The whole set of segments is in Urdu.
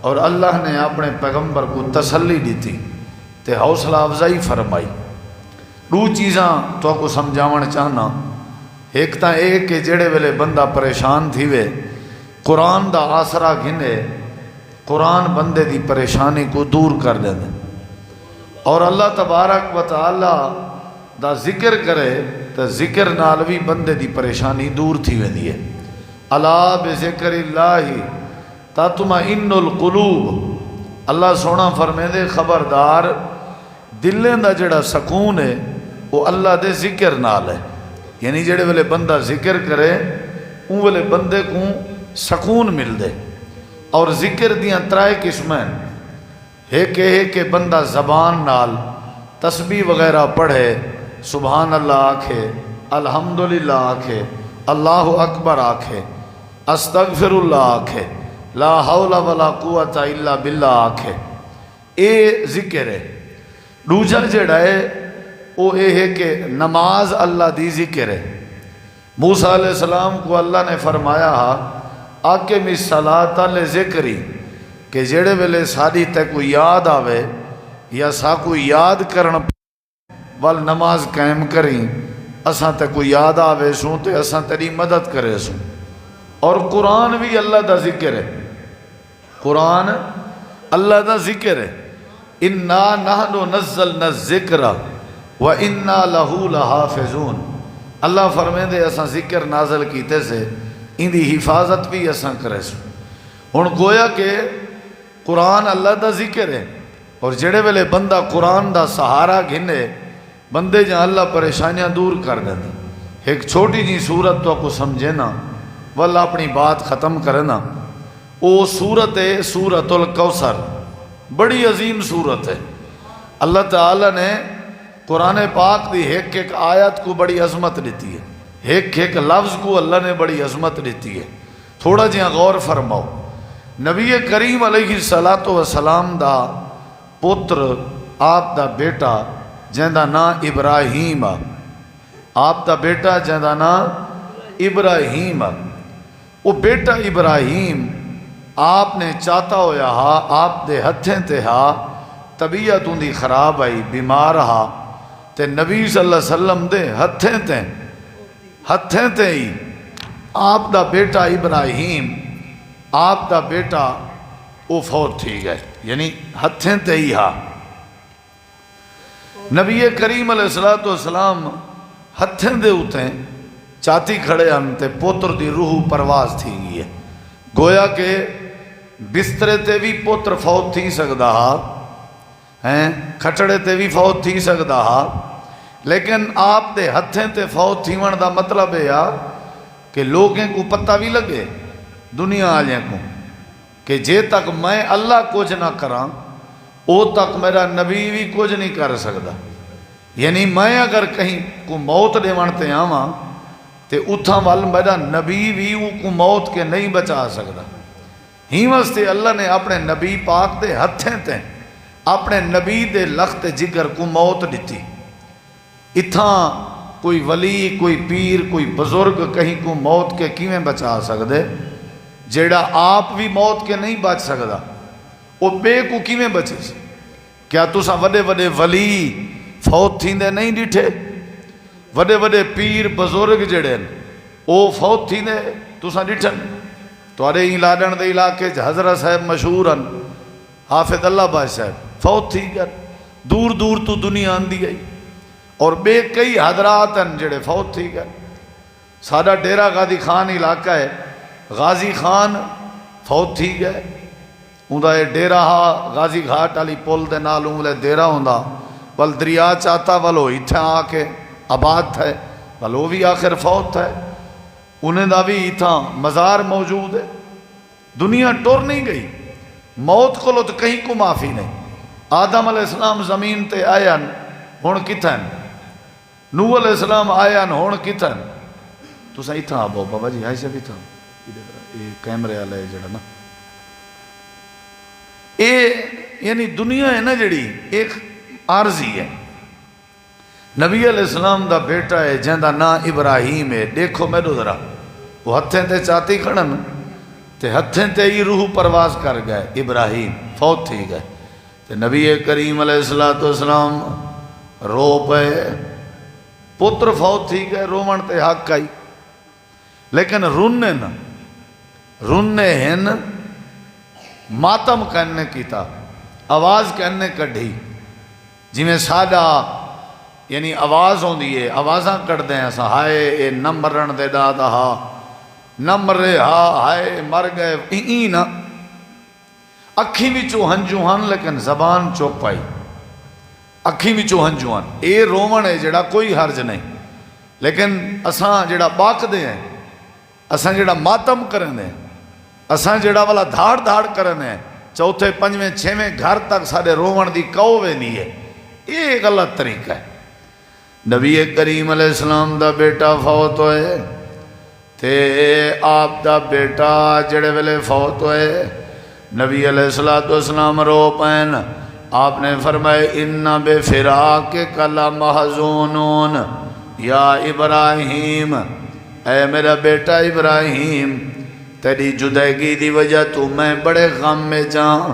اور اللہ نے اپنے پیغمبر کو تسلی دیتی تے حوصلہ افزائی فرمائی۔ دو چیزاں تو کو سمجھاون چاہنا، ایک تا ایک کہ جڑے ویلے بندہ پریشان تھی وے قرآن دا آسرا گھنے، قرآن بندے دی پریشانی کو دور کر دے دے، اور اللہ تبارک و تعالی دا ذکر کرے تو ذکر نال بھی بندے دی پریشانی دور تھی ویندی ہے۔ الا بذکر اللہ تطمئن القلوب، اللہ سونا فرمیندے خبردار دلیں دا جڑا سکون ہے وہ اللہ دے ذکر نال ہے، یعنی جڑے ویلے بندہ ذکر کرے ان ویلے بندے کو سکون مل دے۔ اور ذکر دیاں ترائے قسمیں، ایک ہے کہ بندہ زبان نال تسبیح وغیرہ پڑھے، سبحان اللہ آکھے، الحمدللہ آکھے، اللہ اکبر آکھے، استغفر اللہ آکھے، لا حول ولا قوت الا باللہ آکھے، اے ذکر ہے۔ دوجا جڑا ہے وہ یہ ہے کہ نماز اللہ دی ذکر ہے۔ موسیٰ علیہ السلام کو اللہ نے فرمایا آقم الصلاۃ لذکری، کہ جڑے ویلے ساری تے کوئی یاد آوے یا سا کوئی یاد کرن وال نماز قائم کریں، اساں تے کوئی یاد آوے سوں تے اساں تیری مدد کرے سوں۔ اور قرآن بھی اللہ دا ذکر ہے، قرآن اللہ دا ذکر ہے۔ انا نحن نزلنا الذکر وَإِنَّا لَهُ لَحَافِظُونَ، اللہ فرمیندے اساں ذکر نازل کیتے سے ان دی حفاظت بھی اساں کرے سو۔ ہن گویا کہ قرآن اللہ دا ذکر ہے، اور جڑے ویلے بندہ قرآن دا سہارا گھنے بندے جہاں اللہ پریشانیاں دور کر دیتے۔ ایک چھوٹی جی صورت تو کو سمجھے نا واللہ اپنی بات ختم کرنا، وہ صورت ہے سورۃ الکوثر، بڑی عظیم صورت ہے۔ اللہ تعالی نے قرآن پاک دی ایک ایک آیت کو بڑی عظمت دیتی ہے، ایک ایک لفظ کو اللہ نے بڑی عظمت دیتی ہے۔ تھوڑا جہاں غور فرماؤ، نبی کریم علیہ السلام دا پتر آپ دا بیٹا جہاں نام ابراہیم، آپ دا بیٹا جہاں نام ابراہیم، وہ بیٹا ابراہیم آپ نے چاہتا ہویا آپ دے ہتھیں تے طبیعت ان دی خراب آئی، بیمار تے نبی صلی اللہ علیہ وسلم دے ہتھیں تے ہی آپ دا بیٹا ابراہیم، آپ دا بیٹا وہ فوت تھی گئے، یعنی ہتھیں تے ہی نبی کریم علیہ السلام ہتھیں دے ہوتے چاتی کھڑے ہن تے پوتر دی روح پرواز تھی گئی ہے۔ گویا کہ بسترے تے بھی پوتر فوت تھی سکدا ہیں، کھٹڑے تے بھی فوت تھی سکدا، لیکن آپ دے ہتھیں تے فوت تھیون دا مطلب ہے کہ لوگیں کو پتہ بھی لگے، دنیا آلیں کو، کہ جے تک میں اللہ کچھ نہ کراں او تک میرا نبی بھی کچھ نہیں کر سکدا۔ یعنی میں اگر کہیں کو موت دے وانتے آواں تے اتھاں وال میرا نبی بھی کو موت کے نہیں بچا سکدا۔ ہی واسطے اللہ نے اپنے نبی پاک دے ہتھیں تے اپنے نبی دے لخت جگر کو موت دیتی۔ اتھاں کوئی ولی، کوئی پیر، کوئی بزرگ کہیں کو موت کے کیویں بچا سکدے؟ جیڑا آپ بھی موت کے نہیں بچ سکدا وہ بے کو کیویں بچے سے؟ کیا تساں وڈے وڈے ولی فوت تھیندے نہیں ڈٹھے؟ وڈے وڈے پیر بزرگ جڑے او فوت تھیندے تساں ڈٹھن؟ توارے ہی لاڈن دے علاقے حضرت صاحب مشہور ہیں، حافظ اللہ باش صاحب فوت تھی گئے، دور دور تو دنیا آندی گئی، اور بے کئی حضرات ہیں جڑے فوت تھی گئے۔ سادہ ڈیرہ غازی خان علاقہ ہے، غازی خان فوت تھی گئے، اندھا یہ ڈیرہ غازی گھاٹ علی پول دے نال انگلے ڈیرہ ہوندہ، بل دریا چاہتا والو اتھے آکے آباد تھے، بل وہ بھی آخر فوت تھے، انہیں دا بھی اتھا مزار موجود ہے۔ دنیا ٹور نہیں گئی، موت کو لو تو کہیں کو معافی نہیں۔ آدم علیہ السلام زمین تے آیان ہون کتھن، نوح علیہ السلام آیان ہون کتھن، تو سا اتھا آبو بابا جی آئی سے بھی تھا یہ کیمرے آلہ ہے جڑا نا، یعنی دنیا ہے نا جڑی ایک عارضی ہے۔ نبی علیہ السلام دا بیٹا ہے جہاں دا نا ابراہیم ہے، دیکھو میرے ذرا وہ ہتھیں تے چاتی کھڑن تے ہتھیں تے ہی روح پرواز کر گئے، ابراہیم فوت تھی گئے، تے نبی کریم علیہ السلام رو پے، پتر فوت تھی گئے، رومن تے حق آئی، لیکن رونے ہن ماتم کرنے کیتا، آواز کرنے کڑھی، جی میں سادہ یعنی آواز ہوں دیئے، آوازاں کڑ دیں ایسا، ہائے اے نہ مرن دے دادا ہا، نہ مرے ہا، ہائے مر گئے، نا اکھی بھی چوہن ہن لیکن زبان چوپ پائی، اکھی بھی چوہن ہن، اے رومن ہے جڑا کوئی حرج نہیں، لیکن اساں جڑا باق دے ہیں، اساں جڑا ماتم کرن دے ہیں، اساں جڑا والا دھاڑ کرن دے ہیں، چوتھے پنجویں چھویں گھر تک سارے رومن دی کووے نہیں ہے، یہ غلط طریقہ ہے۔ نبی کریم علیہ السلام دا بیٹا فوت ہوئے، تے آپ دا بیٹا جڑے ویلے فوت ہوئے، نبی علیہ السلام رو پین، آپ نے فرمائے اِنَّ بِفِرَاقِكَ لَمَحْزُونُونَ یا ابراہیم، اے میرا بیٹا ابراہیم، تیری جدائیگی دی وجہ تو میں بڑے غم میں جاؤں،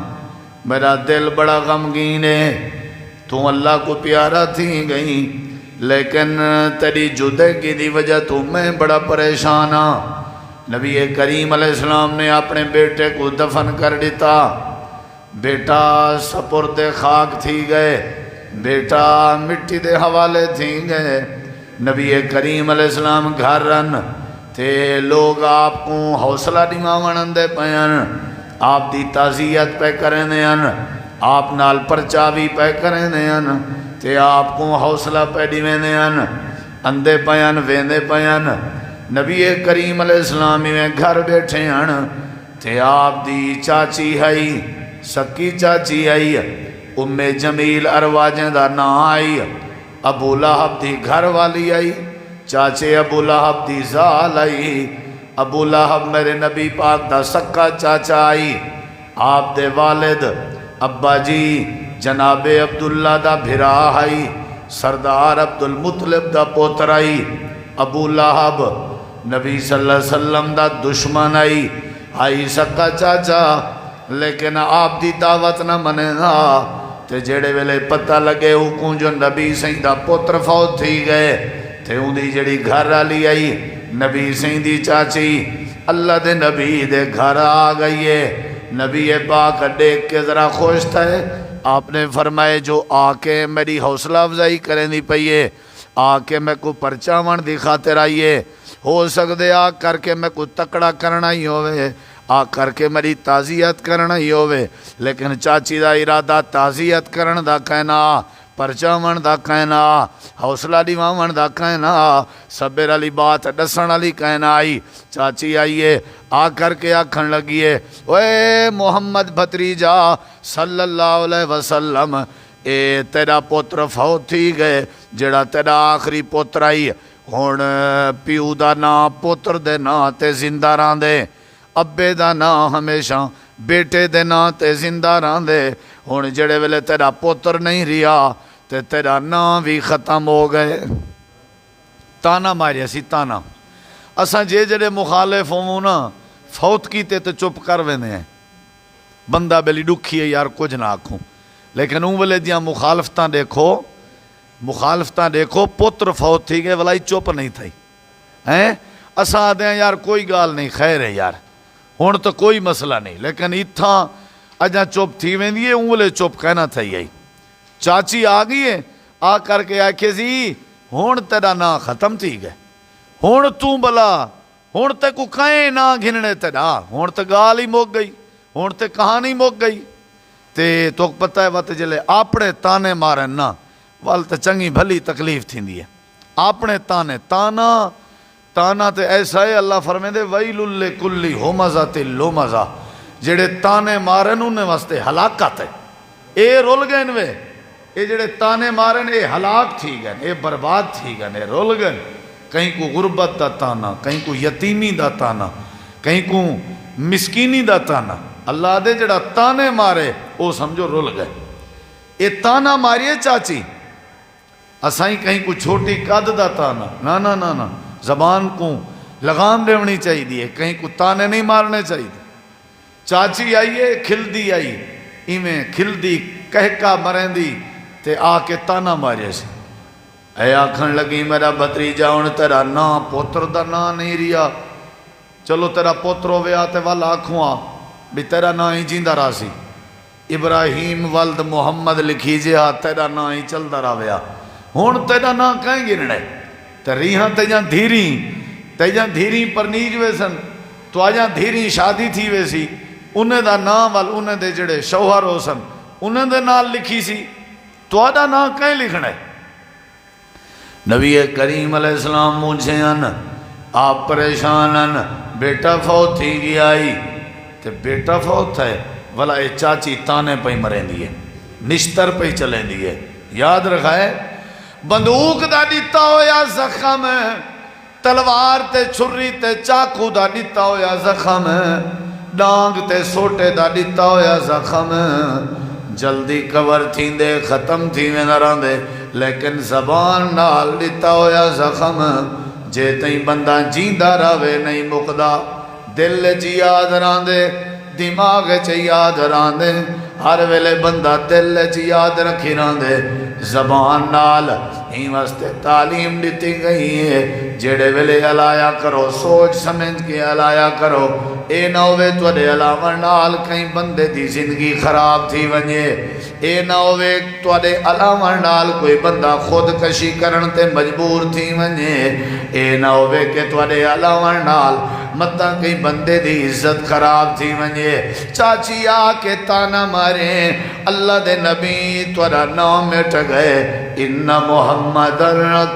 میرا دل بڑا غمگین ہے، تو اللہ کو پیارا تھی گئی، لیکن تیری جدائیگی دی وجہ تو میں بڑا پریشان ہوں۔ نبی کریم علیہ السلام نے اپنے بیٹے کو دفن کر دیتا، بیٹا سپرد خاک تھی گئے، بیٹا مٹی دے حوالے تھی گئے، نبی کریم علیہ السلام گھر رن تے لوگ آپ کو حوصلہ دیواں دے پیان، آپ دی تعزیت پہ کریں دیان، آپ نال پرچاوی پہ کریں دیان، تے آپ کو حوصلہ پہ دیویں دیان، اندے پیان ویندے پیان، نبی کریم علیہ السلام میں گھر بیٹھے ہیں، تے آپ دی چاچی آئی، سکی چاچی آئی، ام جمیل ارواجیں دا نا آئی، ابو لہب دی گھر والی آئی، چاچے ابو لہب دی زال آئی، ابو لہب میرے نبی پاک دا سکا چاچا آئی، آپ دے والد ابا جی جناب عبداللہ دا بھرا آئی، سردار عبدالمطلب دا پوتر آئی، ابو لہب نبی صلی اللہ علیہ وسلم دا دشمن آئی سکا چاچا، لیکن آپ دی دعوت نہ منے گا، تے جڑے ویلے پتہ لگے حکم جو نبی سہیں دا پتر فوت تھی گئے، تے ان دی جڑی گھر آلی آئی، نبی سہیں دی چاچی اللہ دے نبی دے گھر آ گئی ہے، نبی پاک دیکھ کے ذرا خوش تھا ہے، آپ نے فرمائے جو آ کے میری حوصلہ افزائی کریں دی پئیے، آ کے میں کو پرچاون دی خاطر آئیے، ہو سکتے آ کر کے میں کو تکڑا کرنا ہی ہوئے، آ کر کے میری تعزیت کرنا ہی ہوئے، لیکن چاچی دا ارادہ تعزیت کرن دا کہنا، پرچاون دا کہنا، حوصلہ دیواون دا کہنا، صبر علی بات ڈسن علی کہنا آئی، چاچی آئیے آ کر کے آکھن لگیے، اے محمد بھتریجا صلی اللہ علیہ وسلم، اے تیرا پوتر فوت تھی گئے، جڑا تیرا آخری پوتر آئی، ہون پیو دا نا پوتر دے نا تے زندہ ران دے، ابے دا نا ہمیشہ بیٹے دے نا تے زندہ ران دے، ہون جڑے ویلے تیرا پوتر نہیں ریا تے تیرا نا بھی ختم ہو گئے۔ تانا ماریا سی تانا، اساں جڑے مخالف ہوں نا فوت کیتے تے چپ کر ویندے ہیں، بندہ بلی ڈکھی ہے یار کچھ نہ آکھوں، لیکن اون ویلے دیاں مخالفتاں دیکھو، پتر فوت تھی گئے ولائی چپ نہیں تھئی ہیں، اساں آدھے ہیں یار کوئی گال نہیں، خیر ہے یار ہون تو کوئی مسئلہ نہیں، لیکن اتھاں اجاں چپ تھی ویندی ہے، اون ویلے چپ کہنا تھئی آئی، چاچی آ گئی ہے، آ کر کے آکھے سی ہون تیرا نا ختم تھی گئے، ہون تو بلا ہون تے کو کہیں نا گھننے تیرا، ہون تے گال ہی موک گئی، ہون تے کہانی موک گئی، تے تو پتہ ہے وقت جلے اپنے تانے مارن نا وال تے چنگی بھلی تکلیف تھی دی ہے، اپنے تانا تے ایسا ہے، اللہ فرمائے دے ویل لکل ہمزۃ لمزہ، جڑے تانے مارن انہیں واسطے ہلاکت ہے، اے رول گئے انوے، اے جڑے تانے مارن اے ہلاک تھی گئے، اے برباد تھی گئے، اے رول گئے، کہیں کو غربت دا تانا، کہیں کو یتیمی دا تانا، کہیں کو مسکینی دا تانا، اللہ دے جڑا تانے مارے او سمجھو رول گئے، اے تانا ماریے چاچی، اسائیں کہیں کو چھوٹی قد دا تانا، نا زبان کو لگام دیونی چاہیے دیئے، کہیں کو تانے نہیں مارنے چاہیے، چاچی آئیے کھلدی آئی ایویں کھلدی کہکا مریں دی تے آ کے تانا مارے سی اے آکھن لگی میرا بھتریجا ہن تیرا نا پوتر دا نا نہیں ریا چلو تیرا پوتر ہوئے آتے والا آکھوں آ بھی تیرا نا ہی جیندہ رہا سی ابراہیم ولد محمد لکھی جے آ تیرا نا ہی چل دا رہا ویا ہون تیرا نا کہیں گرنے تریہاں تیجاں دھیری پر نیج ویسن تو آجاں دھیری شادی تھی ویسی انہیں دا نا وال انہیں دے جڑے شوہر ہو سن انہیں دے نال لکھی سی تو آجاں نا کہیں لکھنے نبی کریم علیہ السلام مجھے ان آپ پریشان ان بیٹا فوت تھی گیا آئی تے بیٹا فوت ہے والا اے چاچی تانے پہ مریں دیئے نشتر پہ چلیں دیئے یاد رکھائے بندوق دا دیتا ہو یا زخم تلوار تے چھری تے چاکو دا دیتا ہو یا زخم ڈانگ تے سوٹے دا دیتا ہو یا زخم جلدی کور تھیں دے ختم تھی میں نران دے لیکن زبان نال دیتا ہو یا زخم جے تئیں بندہ جیندہ راوے نہیں مقدہ دل جی یاد ران دے دماغ چ یاد ران دے ہر ویلے بندہ دل چ یاد رکھی ران دے زبان نال ہی واسطے تعلیم دیتی گئی ہے جڑے ویلے علایا کرو سوچ سمجھ کے علایا کرو اے نہ ہوئے توڑے علاوہ نال کہیں بندے دی زندگی خراب تھی ونجے اے نہ ہوئے توڑے علاوہ نال کوئی بندہ خود کشی کرن تے مجبور تھی ونجے اے نہ ہوئے کہ توڑے علاوہ نال مطا کئی بندے دی عزت خراب تھی ونجے چاچی آ کے تانا مارے اللہ دے نبی توڑا نام مٹ گئے ان محمد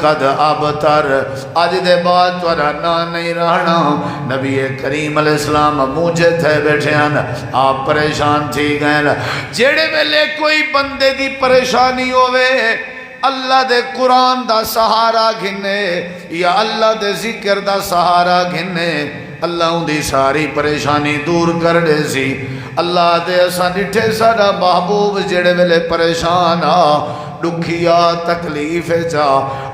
قد ابتر آج دے بعد توڑا نام نہیں رہنا نبی کریم علیہ السلام مجھے تھے بیٹھے ہیں آپ پریشان تھی گئے جیڑے ویلے کوئی بندے دی پریشانی ہوئے اللہ دے قرآن دا سہارا گھنے یا اللہ دے ذکر دا سہارا گھنے اللہ ان دی ساری پریشانی دور کر دے سی اللہ دے اساں ڈٹھے سارا محبوب جڑے ویلے پریشان آ دکھیا تکلیف جا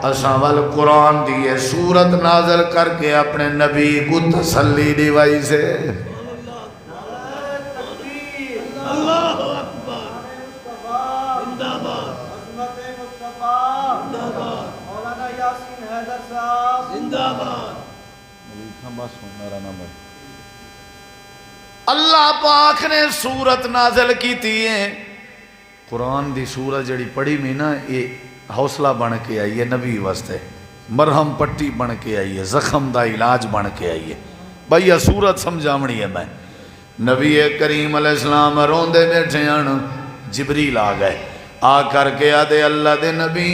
اساں وال قرآن دی سورت نازل کر کے اپنے نبی کو تسلی دیوائی سے اللہ پاک نے سورت نازل کی تھی قرآن دی سورت جڑی پڑھی میں نا یہ حوصلہ بن کے آئی ہے نبی واسطے مرہم پٹی بن کے آئی ہے زخم دا علاج بن کے آئی ہے بھائی یہ سورت سمجھامنی ہے میں نبی کریم علیہ السلام روندے بیٹھے ہیں جبریل آ گئے آ کر کے آدھے اللہ دے نبی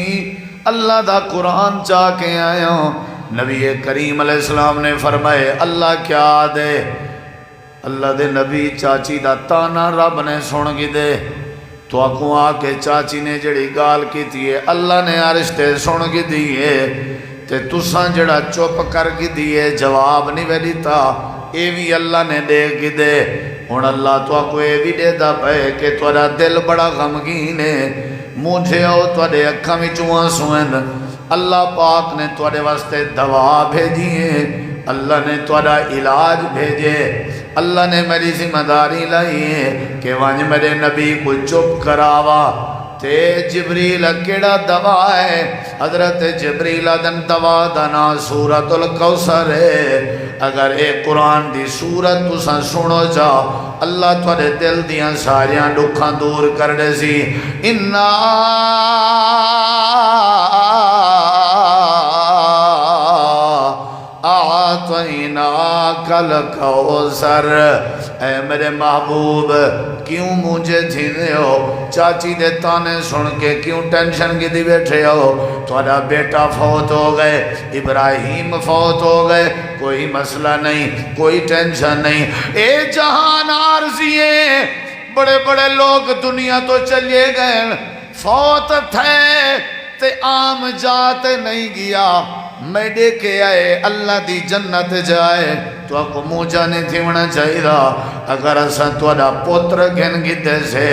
اللہ دا قرآن چاہ کے آیا ہوں نبی کریم علیہ السلام نے فرمائے اللہ کیا دے اللہ دے نبی چاچی دا تانا رب نے سن گی دے تو آکوں آ کے چاچی نے جڑی گال کی تھی اللہ نے آرشتے سن گی دیئے تے تساں جڑا چوپ کر گی دیئے جواب نہیں ویلی تا اے بھی اللہ نے دے گی دے ہون اللہ تو آکو اے بھی دے دا پہے کہ توڑا دل بڑا غمگین ہے مجھے آؤ توڑے اکھا میں چوہاں سوئن اللہ پاک نے توڑے واسطے دوا بھیجیے اللہ نے توڑا علاج بھیجے اللہ نے میری ذمہ داری لائی ہے کہ وانج میرے نبی کو چپ کراوا تے جبریل کیڑا دوا ہے حضرت جبریل دن دوا دنا سورت الکوثر ہے اگر اے قرآن دی سورت تساں سنو جا اللہ توڑے دل دیاں ساریاں دکھاں دور کر دے سی انہا آتیناک الکوثر اے میرے محبوب کیوں مجھے جھینے ہو چاچی دے تانے سن کے کیوں ٹینشن کی دی بیٹھے ہو تھوڑا بیٹا فوت ہو گئے ابراہیم فوت ہو گئے کوئی مسئلہ نہیں کوئی ٹینشن نہیں اے جہان عارضی ہیں بڑے بڑے لوگ دنیا تو چلے گئے فوت تھے تے عام جاتے نہیں گیا میں دیکھے آئے اللہ دی جنت جائے تو آپ کو منہ جانے تھیونا چاہیے اگر اساں توڑا پوتر گھن گیتے سے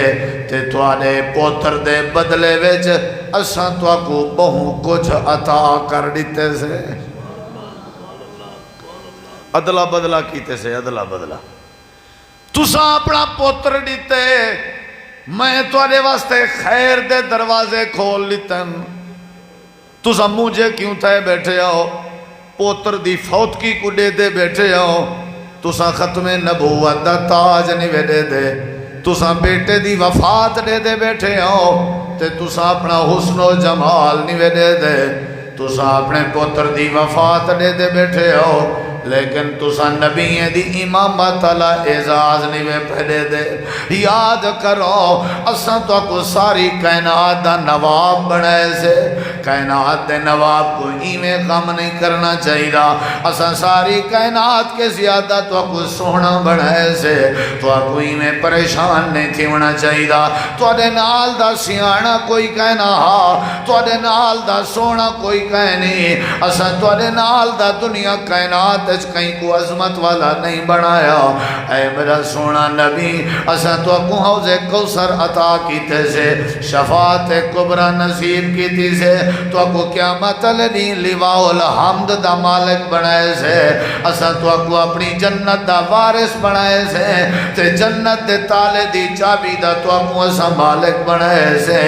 تے توڑے پوتر دے بدلے ویچ اساں تو آپ کو بہو کچھ عطا کر دیتے سے عدلہ بدلہ کیتے سے عدلہ بدلہ تسا اپنا پوتر دیتے میں تواڈے واسطے خیر دے دروازے کھول لیتن تسا مجھے کیوں تھے بیٹھے ہو پوتر دی فوتگی کو دے دے بیٹھے ہو تسا ختم نبوت دا تاج نہیں دے دے تسا بیٹے دی وفات دے دے بیٹھے ہو تے تسا اپنا حسن و جمال نہیں دے دے تسا اپنے پوتر دی وفات دے دے بیٹھے ہو لیکن تسا نبی دی امامت اللہ اعزاز نہیں پہلے دے یاد کرو اساں تو کو ساری کائنات دا نواب بنائے سے کائنات دے نواب کو ایمیں غم نہیں کرنا چاہیے اساں ساری کائنات کے زیادہ تو کو سونا بنائے سے تو کو ایمیں پریشان نہیں تھی ہونا چاہیے تو دے نال دا سیانا کوئی کہنا تو دے نال دا سونا کوئی کہنی اساں تو دے نال دا دنیا کائنات کہیں کو عظمت والا نہیں بنایا اے میرا سونا نبی اساں تو کو حوض کوثر عطا کیتے سے شفاعت کبریٰ نصیب کیتی سے تو کو قیامت الدین لواء الحمد دا مالک بنائے سے اساں تو کو اپنی جنت دا وارث بنائے سے تے جنت دے تالے دی چابی دا تو کو اساں مالک بنائے سے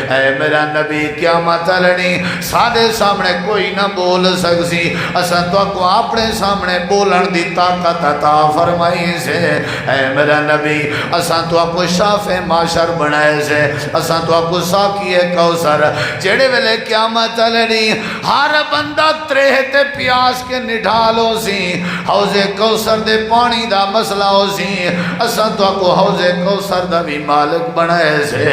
اے میرا نبی قیامت الدین سادے سامنے کوئی نہ بول سکسی اساں تو کو اپنے سامنے بولن دی طاقت عطا فرمائی سے اے میرا نبی اساں تو آپ کو شافع معاشر بنائے سے اساں تو آپ کو ساکی کوثر جڑے ویلے قیامت علی ہر بندہ تریہ تے پیاس کے نڈھالو سی حوض کوثر دے پانی دا مسئلہ ہو سی اساں تو آپ کو حوض کوثر دا بھی مالک بنائے سے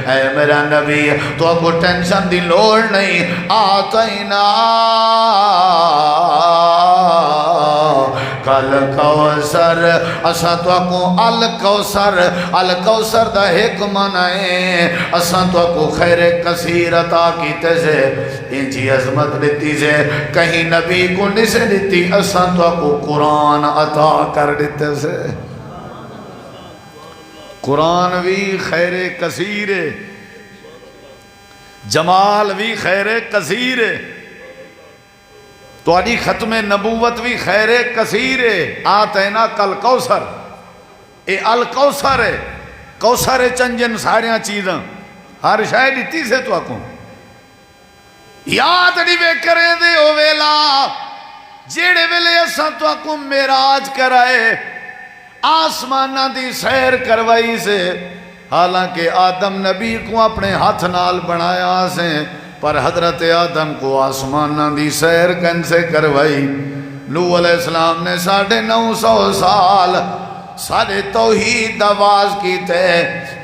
اے میرا نبی تو آپ کو ٹینشن دی لوڑ نہیں آتینا کل کوثر اساں تو کو الکوثر دا ایک منائے اساں تو کو خیر کثیر عطا کیتے سے انجی عظمت دیتی سے کہیں نبی کو نسے دیتی اساں تو کو قرآن عطا کر دیتے سے قرآن بھی خیر کثیر جمال بھی خیر کثیر تو آدھی ختم نبوت بھی خیر کثیر آتینا کل کوثر اے الکوثر ہے کوثر چنجن ساریاں چیزاں ہر شاید دیتی سے تو آکوں یاد نہیں بے کریں دے او ویلا جیڑے ویلے اساں تو آکوں میراج کرائے آسمانہ دی سیر کروائی سے حالانکہ آدم نبی کو اپنے ہاتھ نال بنایا سے پر حضرت آدم کو آسمانہ دی سیر کن سے کروائی نوح علیہ السلام نے 950 سال سارے توحید آواز کی تھے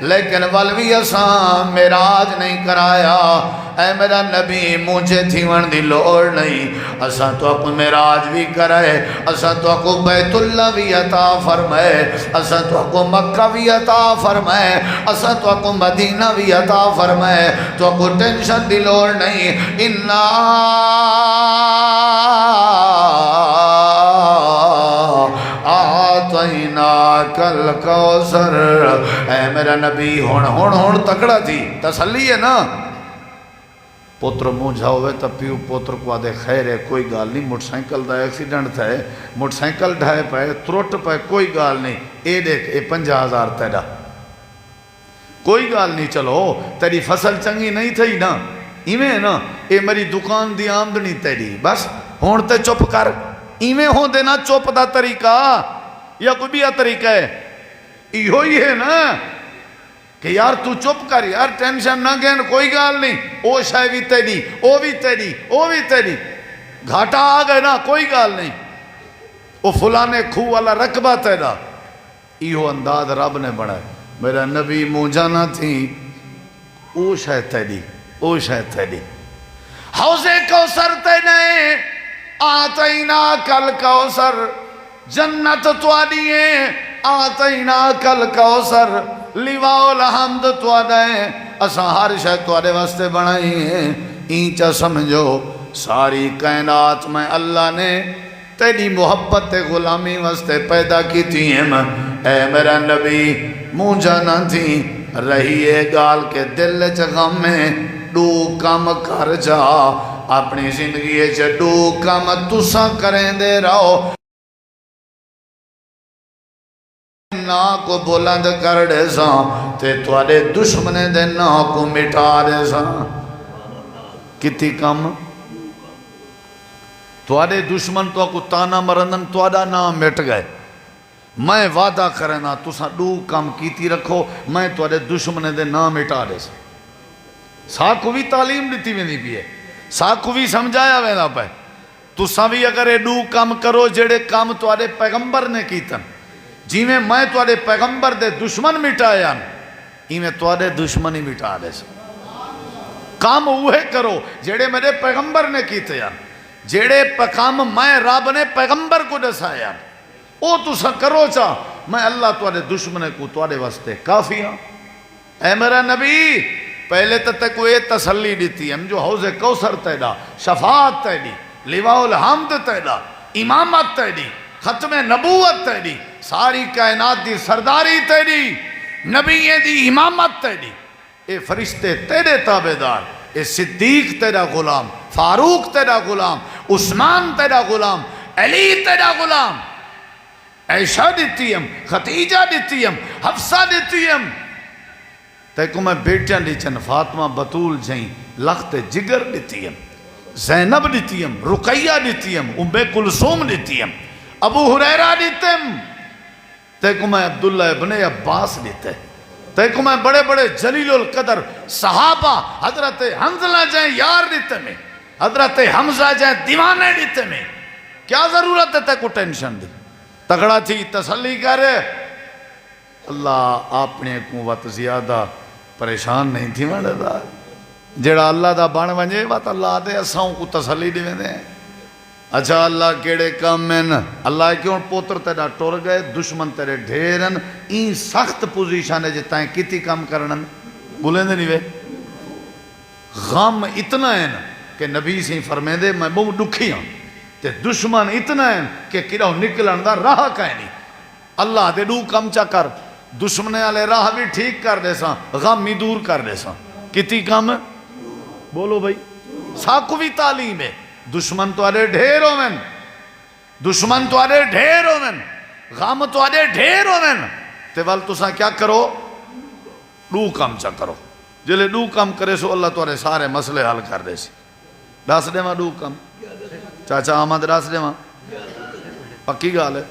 لیکن ولوی اساں میراج نہیں کرایا اے میرا نبی مجھے تھیون دی لوڑ نہیں اساں تو اپنے میراج بھی کرائے اساں تو کو بیت اللہ بھی عطا فرمائے اساں تو کو مکہ بھی عطا فرمائے اساں تو کو مدینہ بھی عطا فرمائے تو کو ٹینشن دی لوڑ نہیں انا آتینا کل کوثر اے میرا نبی ہون تکڑا تھی تسلی ہے نا پوتر مونجھا ہوئے تا پیو پوتر کو آدھے خیر ہے کوئی گال نہیں موٹر سائیکل دا ایکسیڈنٹ تھا ہے موٹر سائیکل ڈھائے پائے تروٹ پائے کوئی گال نہیں اے دیکھ اے 50,000 تیرا کوئی گال نہیں چلو تیری فصل چنگی نہیں تھی نا ایمیں نا اے میری دکان دی آمدنی تیری بس ہون تے چپ کر ایمیں ہون دینا چپ دا طریقہ یا کوئی بھی طریقہ ہے ایہو ہی ہے نا کہ یار تو چپ کر یار ٹینشن نہ گین کوئی گال نہیں او شاہ بھی تیری او بھی تیری او بھی تیری گھاٹا آ گئے نا کوئی گال نہیں او فلانے کھو والا رقبہ تیرا ایہو انداز رب نے بڑھائے میرا نبی موجہ نہ تھی او شاہ تیری او شاہ تیری حوض کوثر تینے آتینا کل کوثر جنت توادیے آتینا کل کوثر لواء الحمد توادائیں اساں ہر شے توادے واسطے بنائی ہیں اینچا سمجھو ساری کائنات میں اللہ نے تیری محبت غلامی واسطے پیدا کی تھی ہیں اے میرا نبی مونجا نہ تھی رہیے گال کے دل غم میں ڈو کم کر جا اپنی زندگی ڈو کم تساں کریں دے رہو نا کو بلند کر دے ساں تے تواڈے دشمنے دے نا کو مٹا دے ساں. کتی کم تواڈے دشمن تو کو تانا مرندن تواڈا نام مٹ گئے. میں وعدہ کرنا تساں دو کام کیتی رکھو میں تواڈے دشمنے دے نام مٹا دے ساں. ساکو بھی تعلیم دیتی ویندی پئی ہے, ساکو بھی سمجھایا ویندا پے. تساں بھی اگر یہ دو کام کرو جڑے کام تواڈے پیغمبر نے کیتن, جیویں میں تواڈے پیغمبر دے دشمن مٹایا ایویں تواڈے دشمن ہی مٹا دے ساں. کام اوہے کرو جڑے میرے پیغمبر نے کیتے ہیں, جڑے کام میں رب نے پیغمبر کو دسایا او تساں کرو چا, میں اللہ تواڈے دشمنے کو تواڈے واسطے کافی ہاں. اے میرا نبی پہلے تے کو یہ تسلی دیتی ہم جو حوض کوثر تیدا, شفاعت تیدی, لواء الحمد تیدا, امامت تیدی, ختم نبوت تیدی, ساری کائنات دی سرداری تیدی, نبییں دی امامت تیدی, اے فرشتے تیرے تابعدار, اے صدیق تیرا غلام, فاروق تیرا غلام, عثمان تیرا غلام, علی تیرا غلام, عائشہ دیتی ہم, خدیجہ دیتی ہم, حفصہ دیتی ہم. تے کو میں بیٹیاں دیچن فاطمہ بطول جائیں لخت جگر دیتی ہم, زینب دیتی ہم, رقیہ دیتی ہم, ام کلثوم دیتی ہم, ابو ہریرہ دیتے ہم. تے کو میں عبداللہ ابن عباس دیتے, تے کو میں بڑے بڑے جلیل القدر صحابہ حضرت حنزلہ جائیں یار دیتے میں, حضرت حمزہ جائیں دیوانے دیتے میں. کیا ضرورت ہے تے کو ٹینشن دی, تگڑا تھی تسلی کرے. اللہ اپنے قوت زیادہ پریشان نہیں تھی وڑے دا, جڑا اللہ دا بان ونجے وات اللہ دے اساں کو تسلی دی ویندے. اچھا اللہ کیڑے کام ہیں, اللہ کیوں پوتر تیرا ٹور گئے, دشمن تیرے ڈھیرن, این سخت پوزیشن ہے جتائیں کتی کام کرنن بولیں دے نہیں وے. غم اتنا ہے کہ نبی سے فرمیں دے میں بہت دکھی ہوں, تے دشمن اتنا ہے کہ کڑاؤ نکلن دا راہ کہیں نہیں. اللہ دے دو کم چا کر, دشمنے والے راہ بھی ٹھیک کر دے ساں, غم بھی دور کر دے ساں. کتی کم بولو بھائی, ساکو بھی تعلیم ہے. دشمن تو آدھے ڈھیر ہومن, دشمن تو آدھے ڈھیر ہومن, غم تو آدھے ڈھیر ہومن. تے وال تو ساں کیا کرو, دو کم چا کرو. جلے دو کم کرے سو اللہ تو آدھے سارے مسئلے حل کر دے سی. دس دے ماں دو کم, چاچا آمد دس دے ماں, پکی گال ہے.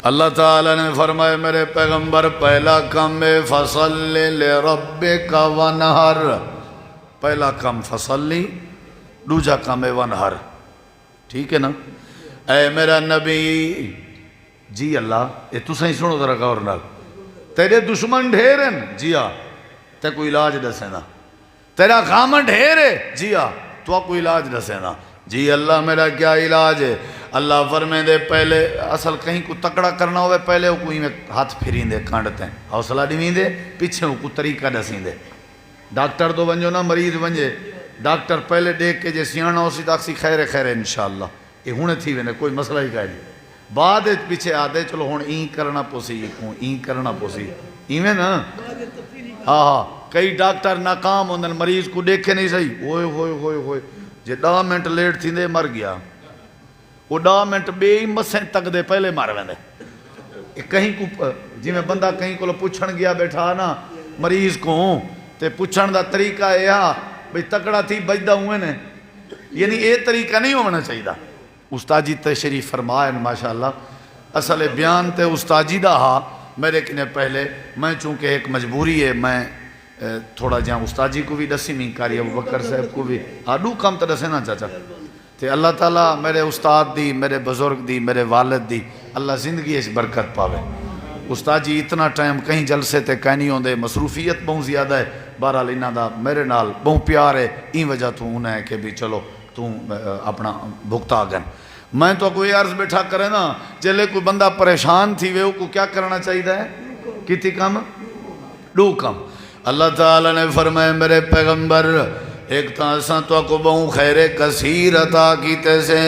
اللہ تعالیٰ نے فرمائے میرے پیغمبر پہلا کم فصلی لربک ونہر, پہلا کم فصلی, دوجا کم ونہر. ٹھیک ہے نا. اے میرا نبی جی اللہ اے تو صحیح سنو ذرا غور نال, تیرے دشمن ڈھیر ہیں جی ہاں, تے کوئی علاج دسے نا. تیرا غم ڈھیر ہے جی ہاں, تو کوئی علاج دسے نا. جی اللہ میرا کیا علاج ہے. اللہ فرمے دے پہلے اصل کہیں کو تکڑا کرنا ہوئے پہلے وہ کوئی میں ہاتھ پھرین دے کانڈتے ہیں, حوصلہ دیوین دے, پیچھے وہ کو طریقہ دسین دے. ڈاکٹر تو ونجو نا مریض ونجے, ڈاکٹر پہلے دیکھ کے جے سیانا ہو سی تاکسی خیر خیر انشاءاللہ یہ ہونے تھی وینے کوئی مسئلہ ہی کہہ نہیں. بعد پیچھے آدھے چلو ہون این کرنا پوسی, این کرنا پوسی ایویں نا. ہاں کئی ڈاکٹر ناکام ہوندن, مریض کو دیکھے نہیں صحیح, ہوئے ہوئے ہوئے ہوئے جے 10 منٹ لیٹ تھی دے مر گیا, وہ 10 منٹ بے ہی مسیں تک دے پہلے مار ویندے. کہیں کو جی میں بندہ کہیں کو پوچھن گیا بیٹھا نا مریض کو, تے پوچھن دا طریقہ ہے یہاں بھئی تکڑا تھی بجدہ ہوئے نے, یعنی یہ طریقہ نہیں ہونا چاہیے. استاجی تشریف فرمائے ماشاءاللہ. اصل بیان تے استاجی دا ہاں میرے کنے پہلے, میں چونکہ ایک مجبوری ہے میں تھوڑا جہاں استاجی کو بھی دسی میں کاری ابو بکر صاحب کو بھی آڈو کام تو دسے نا چاچا. تے اللہ تعالیٰ میرے استاد دی, میرے بزرگ دی, میرے والد دی اللہ زندگی اس برکت پاوے. استاد جی اتنا ٹائم کہیں جلسے تے کہیں نہیں ہوندے, مصروفیت بہت زیادہ ہے. بہرحال انہاں دا میرے نال بہت پیار ہے, این وجہ تو انہیں ہے کہ بھی چلو تو اپنا بھگتا گن. میں تو کوئی عرض بیٹھا کرے نا, چلے کوئی بندہ پریشان تھی وے کو کیا کرنا چاہیے ہے, کتی کم دو کم. اللہ تعالیٰ نے فرمائے میرے پیغمبر ایک تاساں تو کو بہوں خیر کثیر عطا کیتے سے.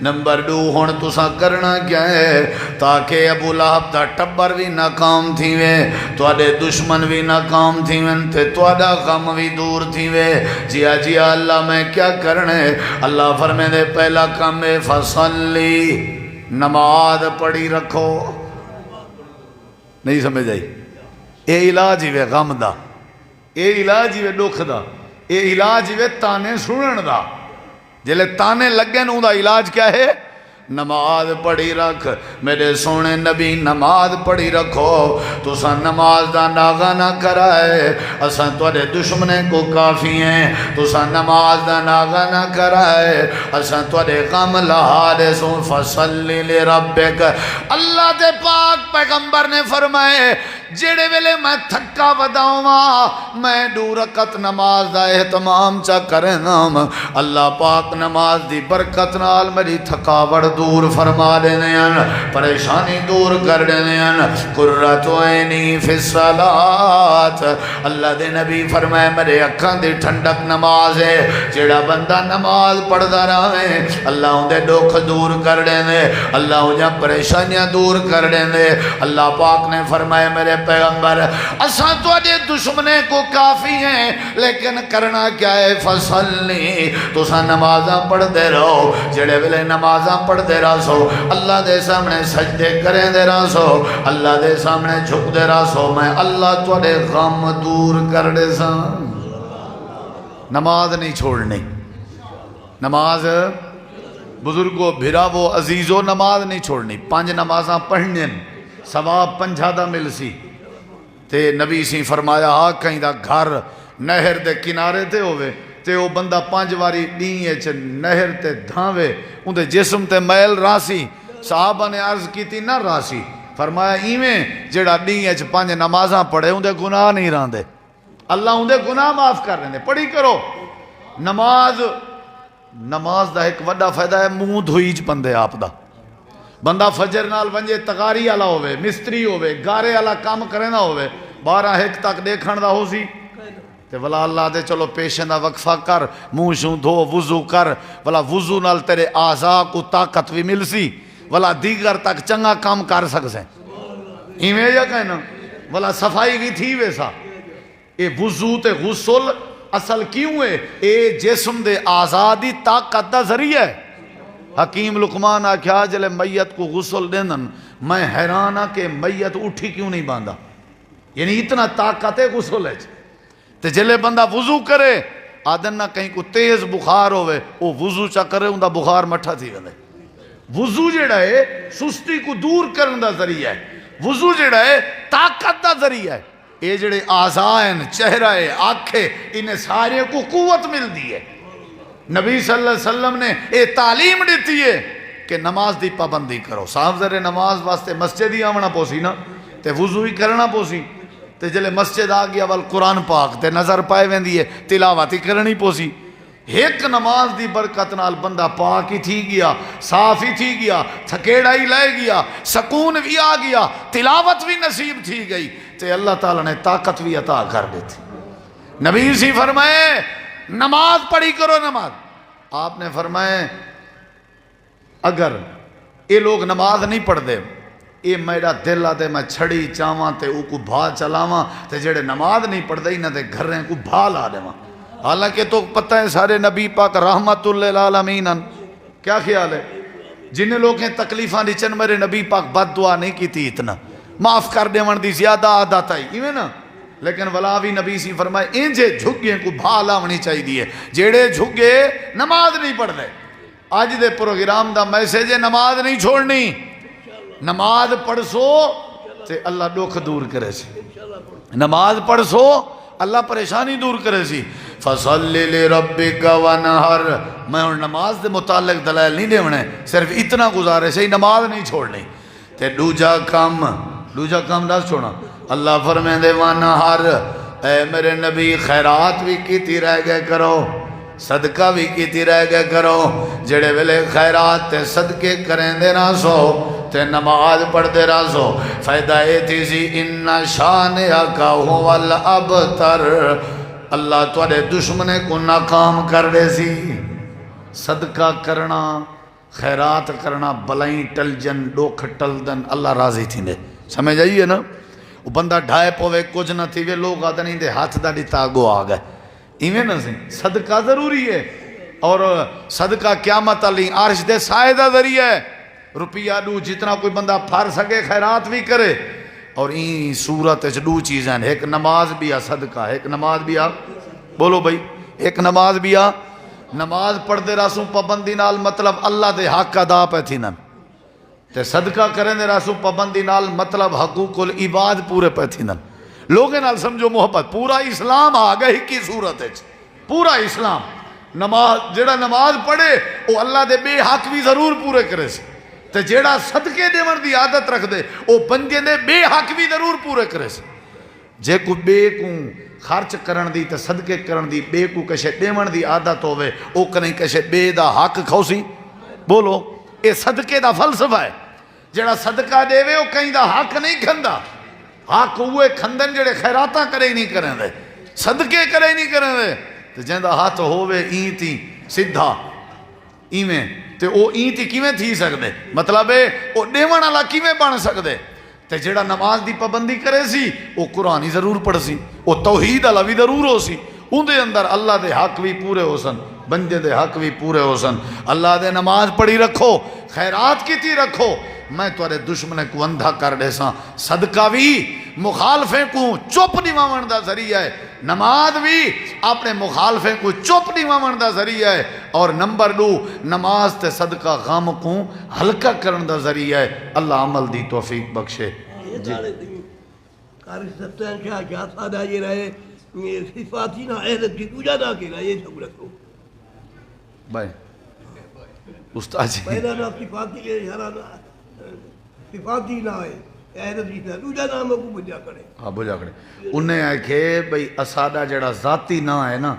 نمبر 2 ہون تساں کرنا کیا ہے تاکہ ابو لہب دا ٹبر بھی ناکام تھی وے, تواڈے دشمن بھی ناکام تھی وین, تے تواڈا غم بھی دور تھی وے. جی اللہ میں کیا کرنے. اللہ فرمے دے پہلا کام ہے فصلی, نماز پڑھی رکھو. نہیں سمجھ آئی؟ اے علاج ہی وے غم دا، اے علاج ہی وے دکھ دا، اے علاج ہی وے تانے سنن دا۔ جلے تانے لگن اون دا علاج کیا ہے؟ نماز پڑھی رکھ میرے سونے نبی، نماز پڑھی رکھو، تسا نماز دا ناغا نہ کرائے، اساں تواڈے دشمنے کو کافی ہیں، تسا نماز دا ناغا نہ کرائے، اساں تواڈے غم لہا دے سوں، فصلی لربک۔ اللہ دے پاک پیغمبر نے فرمائے جڑے ویلے میں تھکا وداواں میں 2 رکعت نماز دا اہتمام چا کرنا، اللہ پاک نماز دی برکت نال میری تھکاوٹ دور فرما دینے ہیں، پریشانی دور کر دینے ہیں۔ قرۃ عینی فی الصلاۃ، اللہ دے نبی فرمائے میرے اکھاں دی ٹھنڈک نماز ہے، جڑا بندہ نماز پڑھدا رہے اللہ ان دے دکھ دور کر دینے، اللہ ان پریشانیاں دور کر دینے۔ اللہ پاک نے فرمائے میرے پیغمبر اساں تو دشمنے کو کافی ہیں، لیکن کرنا کیا ہے؟ فصلی، تو سا نمازاں پڑھ دے رہو، جڑے ویلے نمازاں پڑھ دے رہا سو اللہ دے سامنے سجدے کریں دے رہا سو، اللہ دے سامنے جھک دے رہا سو، میں اللہ تو دے غم دور کر دے سا۔ نماز نہیں چھوڑنی، نماز بزرگوں بھراوو عزیزو نماز نہیں چھوڑنی، 5 نمازاں پڑھنے ثواب 50 دا مل سی۔ تے نبی سی فرمایا ہاں کہیں دا گھر نہر دے کنارے تے ہوئے تے او بندہ 5 واری ڈیئے چھ نہر تے دھاوے ان دے جسم تے میل راسی، صحابہ نے عرض کی تھی نہ راسی، فرمایا ایویں جڑا ڈیئے چھ 5 نمازاں پڑھے ان دے گناہ نہیں رہن دے، اللہ ان دے گناہ معاف کر رہے ہیں۔ پڑھی کرو نماز دا ایک وڈا فائدہ ہے، منہ دھوئیج بندے آپ دا، بندہ فجر نال ونجے تغاری والا ہوئے، مستری ہوئے، گارے والا کام کرے نہ ہوئے، 12-1 تک دیکھن دا ہو سی تے ولا اللہ دے چلو پیشن دا وقفہ کر، منہ شوں دھو، وضو کر، ولا وضو نال تیرے اعضاء کو طاقت بھی مل سی، ولا دیگر تک چنگا کام کر سکسیں، ایویں یا کہنا ولا صفائی بھی تھی ویسا۔ اے وضو تے غسل اصل کیوں ہے؟ اے جسم دے اعضاء دی طاقت دا ذریعہ ہے۔ حکیم لقمان آکھیا جلے میت کو غسل دیندن میں حیران ہاں کہ میت اٹھی کیوں نہیں باندھا، یعنی اتنا طاقت ہے غسل ہے۔ تے جلے بندہ وضو کرے آدن نہ کہیں کو تیز بخار ہوئے وہ وضو چا کرے ان دا بخار مٹھا تھی گلے۔ وضو جڑا ہے سستی کو دور کرن دا ذریعہ ہے، وضو جڑا ہے طاقت دا ذریعہ ہے۔ اے جڑے آزائن چہرہ آنکھیں انہیں سارے کو قوت مل دی ہے۔ نبی صلی اللہ علیہ وسلم نے اے تعلیم دیتی ہے کہ نماز دی پابندی کرو، صاحب ذرے نماز واسطے مسجد ہی آونا پوسی نا تے وضو ہی کرنا پوسی، تے جلے مسجد آ گیا وال قرآن پاک تے نظر پائے ویندی ہے تلاوت ہی کرنی پوسی۔ ایک نماز دی برکت نال بندہ پاک ہی تھی گیا، صاف ہی تھی گیا، تھکیڑا ہی لے گیا، سکون بھی آ گیا، تلاوت بھی نصیب تھی گئی تے اللہ تعالیٰ نے طاقت بھی عطا کر دیتی۔ نبی سی فرمائے نماز پڑھی کرو نماز۔ آپ نے فرمائے اگر یہ لوگ نماز نہیں پڑھ دے یہ میرا دل آدھے میں چھڑی چاواں تے او کو بھا چلاواں تے جڑے نماز نہیں پڑھ دے انہاں دے گھریں کو بھا لا دیواں۔ حالانکہ تو پتہ ہے سارے نبی پاک رحمت للعالمین، کیا خیال ہے جن لوگیں تکلیفاں دیچن میرے نبی پاک بد دعا نہیں کی تھی، اتنا معاف کر دیون دی زیادہ عادت آئی ایویں نا، لیکن ولاوی نبی سی فرمائے انجے جھگیں کو بھا لاونی چاہی دیئے، جیڑے جھگے نماز نہیں پڑھ دے۔ آج دے پروگرام دا میسیج ہے نماز نہیں چھوڑنی، نماز پڑھ سو تے اللہ دکھ دور کرے سی، نماز پڑھ سو اللہ پریشانی دور کرے سی۔ فَصَلِّ لِرَبِّكَ وَنَحَرْ، میں اور نماز دے متعلق دلائل نہیں دیونے، صرف اتنا گزارے سے نماز نہیں چھوڑنی۔ تے دوجا کام نہ چھوڑنا، اللہ فرمائے دے وَنَحَرْ، اے میرے نبی خیرات بھی کیتی رہ گئے کرو، صدقہ بھی کیتی رہ گئے کرو، جڑے ویلے خیرات تے صدقے کریں دے نہ سو تے نماز پڑھ دے رہا سو، فائدہ اے تھی سی اِنَّ شَانِئَكَ هُوَ الْأَبْتَرُ، اللہ تواڈے دشمنے کو ناکام کر دے سی۔ صدقہ کرنا خیرات کرنا بلائیں ٹل جن ڈوکھ ٹل دن اللہ راضی تھی دے، سمجھ آئیے نا۔ وہ بندہ ڈھائے پوے کچھ نہ تھی وے لوگ آدھا نہیں دے ہاتھ دا ڈیتا آگو آ گئے، ایویں نہ سی صدقہ ضروری ہے، اور صدقہ قیامت علی عرش دے سائے دا ذریعہ ہے۔ روپیہ دو جتنا کوئی بندہ پھر سکے خیرات بھی کرے، اور این صورت دو چیزیں ہیں، ایک نماز بھی آ صدقہ، ایک نماز بھی آ، بولو بھائی، ایک نماز بھی آ، نماز پڑھ دے راسوں پابندی نال مطلب اللہ دے حق ادا پہ تھی نن، تے صدقہ کریں دے راسوں پابندی نال مطلب حقوق العباد پورے پہ تھی نن. لوگے نال سمجھو محبت، پورا اسلام آ گیا ہی کی صورت ہے، پورا اسلام. نماز جیڑا نماز پڑھے وہ اللہ دے بے حق بھی ضرور پورے کرے سی، تے جیڑا صدقے دیون دی عادت رکھ دے وہ بندے دے بے حق بھی ضرور پورے کرے سی. جے کو بے کو خرچ کرن دی تے صدقے کرن دی، بے کو کشے دیون دی عادت ہوئے او کنیں کشے بے دا حق کھوسی. بولو اے صدقے دا فلسفہ ہے. جیڑا صدقہ دے وے وہ کہیں دا حق نہیں کھندا، حق ہوئے کھندن جڑے خیراتاں کرے ہی نہیں کریں دے، صدقے کرے ہی نہیں کریں دے. تے جہاں ہاتھ ہوئے این تھی سدھا ایویں تے او این تھی کیویں تھی سکدے، مطلب ہے او دیون والا کیویں بن سکدے. تے جڑا نماز دی پابندی کرے سی او قرآن ہی ضرور پڑھ سی، او توحید والا بھی ضرور ہو سی، اون دے اندر اللہ دے حق بھی پورے ہو سن، بندے دے حق بھی پورے ہو سن. اللہ دے نماز پڑھی رکھو، خیرات کیتی رکھو، میں تورے دشمنے کو اندھا کر دے ساں. صدقہ بھی مخالفیں کو چپ نیوان دا ذریعہ ہے، نماز بھی اپنے مخالفیں کو چپ نیوان دا ذریعہ ہے، اور نمبر 2 نماز تے صدقہ غم کو ہلکا کرن دا ذریعہ ہے. اللہ عمل دی توفیق بخشے. جی قاری ستان شاہ شاہ سادہ جی رہے صفاتی نہ اہلت کی پوجا نہ کے رہے، یہ سب رکھو بھائی استاد جی پہلا نہ صفاتی کے شرح صفاتی نہ ہے اہلت کی پوجا نام کو بجا کرے. ہاں بجا کرے. انہیں آئے کہ بھئی اسادہ جڑا ذاتی نہ ہے نا،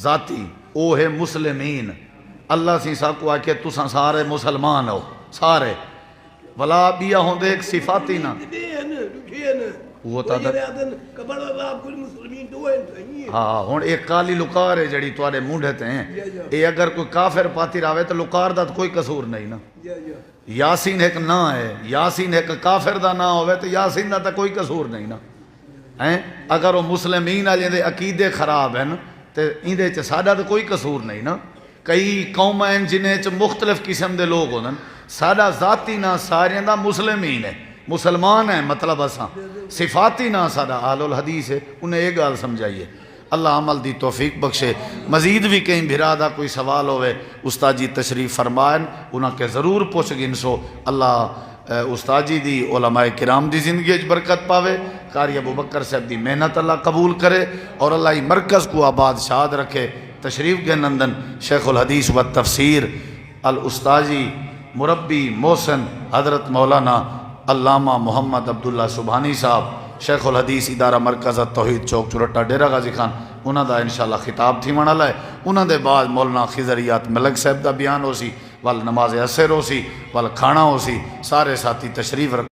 ذاتی او ہے مسلمین. اللہ سی سا کو آئے کہ تساں سارے مسلمان ہو سارے، ولا بیا ہوں دے ایک صفاتی نہ وہ تا در ہاں ہون ایک کالی لکار ہے جڑی توارے مونڈھتے ہیں، اے اگر کوئی کافر پاتی راوے تو لکار دا کوئی قصور نہیں نا. یاسین ایک نا ہے، یاسین ایک کافر دا نا ہوئے تو یاسین دا تا کوئی قصور نہیں نا. اگر وہ مسلمین آ جیندے عقیدے خراب ہیں تو اندے چ ساڈا تو کوئی قصور نہیں نا. کئی قوم ہیں جنہیں چ مختلف قسم دے لوگ ہوندن، ساڈا ذاتی نا سارے دا مسلمین ہے، مسلمان ہیں مطلب اساں، صفاتی نا ساڈا اہل الحدیث ہے. انہیں یہ گال سمجھائیے. اللہ عمل دی توفیق بخشے. مزید بھی کہیں بھرا دا کوئی سوال ہوئے استاد جی تشریف فرمائن، انہاں کے ضرور پوچھ گنسو. اللہ استاد جی دی علماء کرام دی زندگی اچ برکت پاوے، قاری ابو بکر صاحب دی محنت اللہ قبول کرے، اور اللہ ہی مرکز کو آباد شاد رکھے. تشریف کے نندن شیخ الحدیث و تفسیر الاستاذی مربی محسن حضرت مولانا علامہ محمد عبداللہ سبحانی صاحب، شیخ الحدیث ادارہ مرکز توحید چوک چورٹا ڈیرہ غازی خان، انہاں دا انشاءاللہ خطاب تھی منالا ہے. انہاں دے بعد مولانا خضریات ملک صاحب دا بیان ہو سی، وال نماز عصر ہو سی، وال کھانا ہو سی. سارے ساتھی تشریف رکھ